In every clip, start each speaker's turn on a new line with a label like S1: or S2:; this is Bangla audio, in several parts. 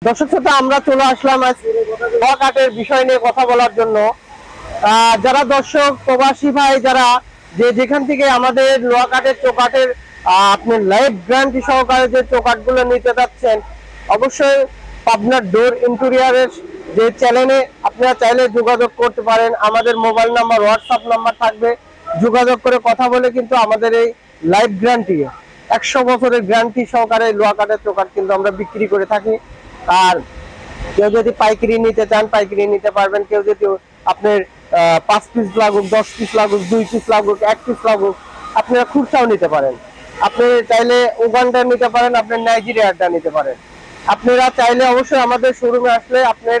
S1: দর্শক শ্রোতা, আমরা চলে আসলাম লোহা কাঠের বিষয় নিয়ে কথা বলার জন্য। যারা দর্শক প্রবাসী ভাই যারা যেখান থেকে আমাদের লোহা কাঠের চৌকাঠের আপনি লাইফ গ্যারান্টি সহকারে যে চৌকাঠগুলো নিতে যাচ্ছেন, অবশ্যই পাবনার ডোর ইন্টেরিয়রের যে চ্যানেলে আপনারা চাইলে যোগাযোগ করতে পারেন। আমাদের মোবাইল নাম্বার, হোয়াটসঅ্যাপ নাম্বার থাকবে, যোগাযোগ করে কথা বলে কিন্তু আমাদের এই লাইফ গ্যারান্টি 100 বছরের গ্যারান্টি সহকারে লোহা কাঠের চৌকাঠ কিন্তু আমরা বিক্রি করে থাকি। আর কেউ যদি পাইকারি নিতে চান পাইকারি নিতে পারবেন। কেউ যদি আপনার 5 পিস লাগুক, 10 পিস লাগুক, 2 পিস লাগুক, 1 পিস লাগুক, আপনারা খুচরাও নিতে পারেন। আপনি চাইলে উগান্ডা নিতে পারেন, আপনার নাইজেরিয়াটা নিতে পারেন। আপনারা চাইলে অবশ্যই আমাদের শোরুমে আসলে আপনার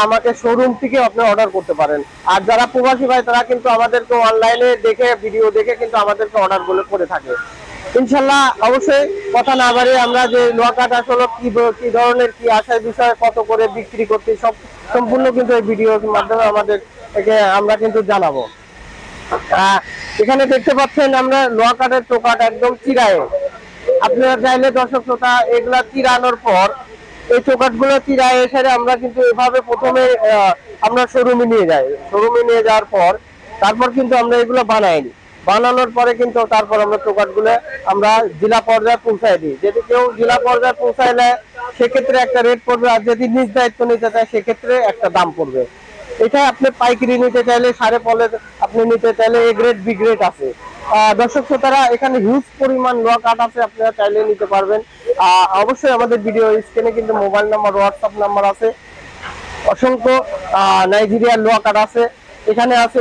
S1: আমাকে শোরুম থেকে আপনি অর্ডার করতে পারেন। আর যারা প্রবাসী ভাই তারা কিন্তু আমাদেরকে অনলাইনে দেখে ভিডিও দেখে কিন্তু আমাদেরকে অর্ডার গুলো করে থাকে। ইনশাল্লাহ অবশ্যই কথা না বাড়িয়ে আমরা যে লোহা কাঠ আসলে কি ধরনের কি আসার বিষয়ে কত করে বিক্রি করতে সব সম্পূর্ণ কিন্তু এই ভিডিওর মাধ্যমে আমাদের আমরা কিন্তু জানাবো। এখানে দেখতে পাচ্ছেন আমরা লোহা কাঠের চৌকাঠ একদম চিরায়ে। আপনারা চাইলে দর্শক শ্রোতা এগুলা চিরানোর পর এই চৌকাঠ গুলো চিরায়ে এসে আমরা কিন্তু এভাবে প্রথমে আমরা শোরুমে নিয়ে যাই। শোরুমে নিয়ে যাওয়ার পর তারপর কিন্তু আমরা এগুলো বানাইনি। বানানোর পরে কিন্তু তারপর আমরা চৌকাঠগুলো আমরা জেলা পর্যায়ে পৌঁছায় দিই। যদি কেউ জেলা পর্যায়ে পৌঁছাইলে সেক্ষেত্রে একটা রেট পড়বে, আর যদি নিজ দায়িত্ব নিতে চায় সেক্ষেত্রে একটা দাম পড়বে। এটা আপনি পাইকারি নিতে চাইলে 5.5 আপনি নিতে চাইলে এ গ্রেড বি গ্রেড আছে। দর্শক শ্রোতারা, এখানে হিউজ পরিমাণ লোহা কাঠ আছে, আপনারা চাইলে নিতে পারবেন। অবশ্যই আমাদের ভিডিও স্ক্রিনে কিন্তু মোবাইল নাম্বার, হোয়াটসঅ্যাপ নাম্বার আছে। অসংখ্য নাইজেরিয়ার লোহা কাঠ আছে, এখানে আছে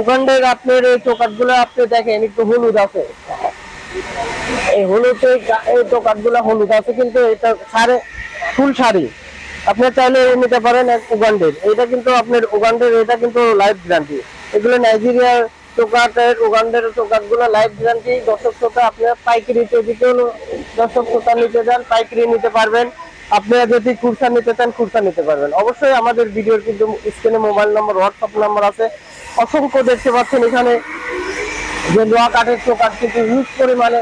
S1: উগান্ডার আপনার এই চৌকাঠগুলো আপনি দেখেন একটু হলুদ আছে। এই হলুদ এই চৌকাঠগুলো হলুদ আছে, কিন্তু এটা ফুল শাড়ি আপনার চাইলে নিতে পারেন উগান্ডের। এটা কিন্তু আপনার উগান্ডের, এটা কিন্তু লাইফ গ্যারান্টি। এগুলো নাইজেরিয়ার চৌকাঠের, উগান্ডের চৌকাঠগুলো লাইফ গ্যারান্টি। দর্শক শ্রোতা, আপনার পাইকারি যদি কেউ দর্শক শ্রোতা নিতে চান পাইকারি নিতে পারবেন। আপনারা যদি খুচরা নিতে চান খুচরা নিতে পারবেন। অবশ্যই আমাদের ভিডিওর কিন্তু স্ক্রিনে মোবাইল নাম্বার, হোয়াটসঅ্যাপ নাম্বার আছে। অসংখ্য দেখতে পাচ্ছেন এখানে যে লোহা কাঠের চৌকাঠ কিন্তু হিউজ পরিমাণে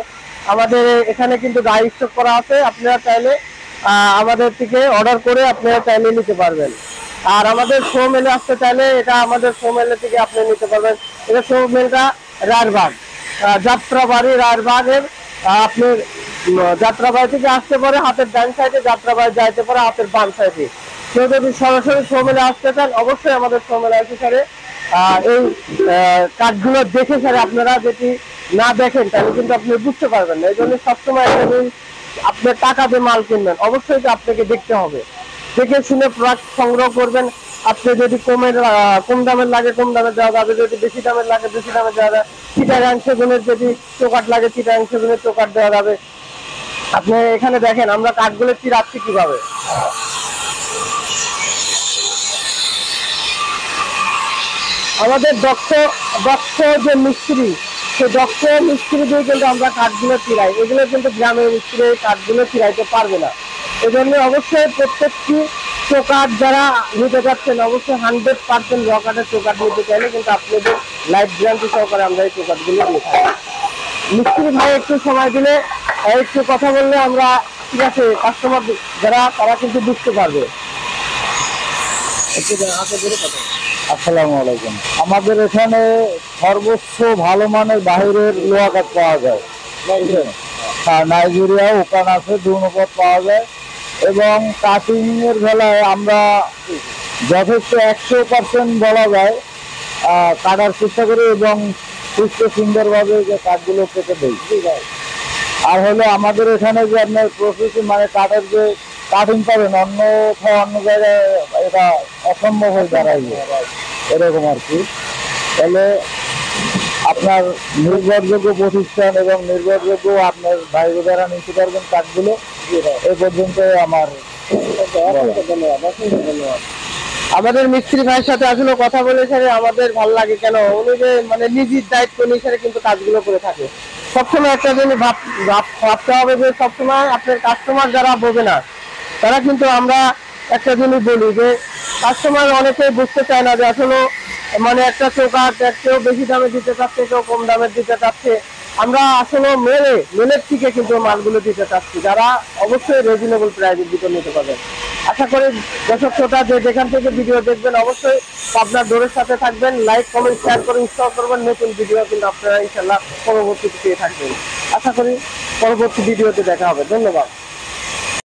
S1: আমাদের এখানে কিন্তু গাড়ি স্টক করা আছে। আপনারা চাইলে আমাদের থেকে অর্ডার করে আপনারা চাইলে নিতে পারবেন। আর আমাদের শো মেলে আসতে চাইলে এটা আমাদের শো মেলে থেকে আপনি নিতে পারবেন। এটা শো মেলটা রায়রবাগ, যাত্রাবাড়ি রায়রবাগের। আপনার যাত্রাবাড়ি থেকে আসতে পারে হাতের ডান সাইডে, যাত্রাবাড়ি যাইতে পারে হাতের বাম সাইডে। কেউ যদি সরাসরি শো মেলে আসতে চান অবশ্যই আমাদের শো মেলে আসতে পারে। এই কাঠগুলো দেখে স্যার আপনারা যদি না দেখেন তাহলে কিন্তু আপনি বুঝতে পারবেন না। এই জন্য সবসময় আপনার টাকা দিয়ে মাল কিনবেন, অবশ্যই আপনাকে দেখতে হবে, দেখে শুনে প্রোডাক্ট সংগ্রহ করবেন। আপনি যদি কম দামের লাগে কম দামের দেওয়া যাবে, যদি বেশি দামের লাগে বেশি দামের দেওয়া যাবে। চিটাগাং সেগুনের যদি চৌকাঠ লাগে চিটাগাং সেগুনের চৌকাঠ দেওয়া যাবে। আপনি এখানে দেখেন আমরা কাঠগুলো চিরাচ্ছি কিভাবে। আমাদের দক্ষ যে মিস্ত্রি, সেই দক্ষ মিস্ত্রি দিয়ে কিন্তু আমরা কাঠগুলো চিরাই। এগুলো কিন্তু গ্রামের মিস্ত্রি কাঠগুলো চিরাইতে পারবে না। এই জন্য অবশ্যই প্রত্যেকটি চৌকাঠ যারা নিতে যাচ্ছেন অবশ্যই 100% লোহা কাঠের চৌকাঠ নিতে চাইলে কিন্তু আপনাদের লাইফ গ্যারান্টি সহকারে আমরা এই চৌকাঠগুলো দিয়ে থাকি। মিস্ত্রি ভাই একটু সময় দিলে একটু কথা বললে আমরা ঠিক আছে কাস্টমার যারা তারা কিন্তু বুঝতে পারবে। একটু কথা।
S2: আসসালামু আলাইকুম। আমাদের এখানে সর্বোচ্চ ভালো মানের বাহিরের লোহা কাঠ পাওয়া যায়। নাইজেরিয়া ওখান আছে, 2 নম্বর পাওয়া যায়। এবং কাটিং এর বেলায় আমরা যথেষ্ট 100% বলা যায় কাটার চেষ্টা করি এবং সুস্থ সুন্দরভাবে যে কাঠগুলো কেটে দিই। আর হলো আমাদের এখানে যে আপনার প্রসেসিং মানে কাঠের যে কাটিং পাবেন অন্য জায়গায় এটা অসম্ভব হয়ে দাঁড়ায় এরকম আর কি। তাহলে আপনার নির্ভরযোগ্য প্রতিষ্ঠান এবং নির্ভরযোগ্য আপনার ভাই বোনেরা নিতে পারবেন কাঠগুলো। এই পর্যন্ত আমার
S1: ধন্যবাদ। আমাদের মিস্ত্রি ভাইয়ের সাথে আসলে কথা বলে আমাদের ভালো লাগে, কেন উনি যে মানে নিজের দায়িত্ব নিয়ে কিন্তু কাজগুলো করে থাকে। সবসময় একটা জিনিস ভাবতে হবে যে সবসময় আপনার কাস্টমার যারা বোঝে না তারা কিন্তু আমরা একটা জিনিস বলি যে কাস্টমার অনেকেই বুঝতে চায় না যে আসলে মানে একটা চৌকাঠ কেউ বেশি দামে দিতে চাচ্ছে, কেউ কম দামে দিতে চাচ্ছে। আমরা আসলে মেলের থেকে কিন্তু মালগুলো দিতে চাচ্ছি, যারা অবশ্যই রিজনেবল প্রাইসের ভিতর নিতে পারবেন। আশা করি দর্শক শ্রোতা যে যেখান থেকে ভিডিও দেখবেন অবশ্যই আপনার দৌড়ের সাথে থাকবেন, লাইক কমেন্ট শেয়ার করে উৎসাহ করবেন। নতুন ভিডিও কিন্তু আপনারা ইনশাল্লাহ পরবর্তীতে পেয়ে থাকবেন। আশা করি পরবর্তী ভিডিওতে দেখা হবে। ধন্যবাদ।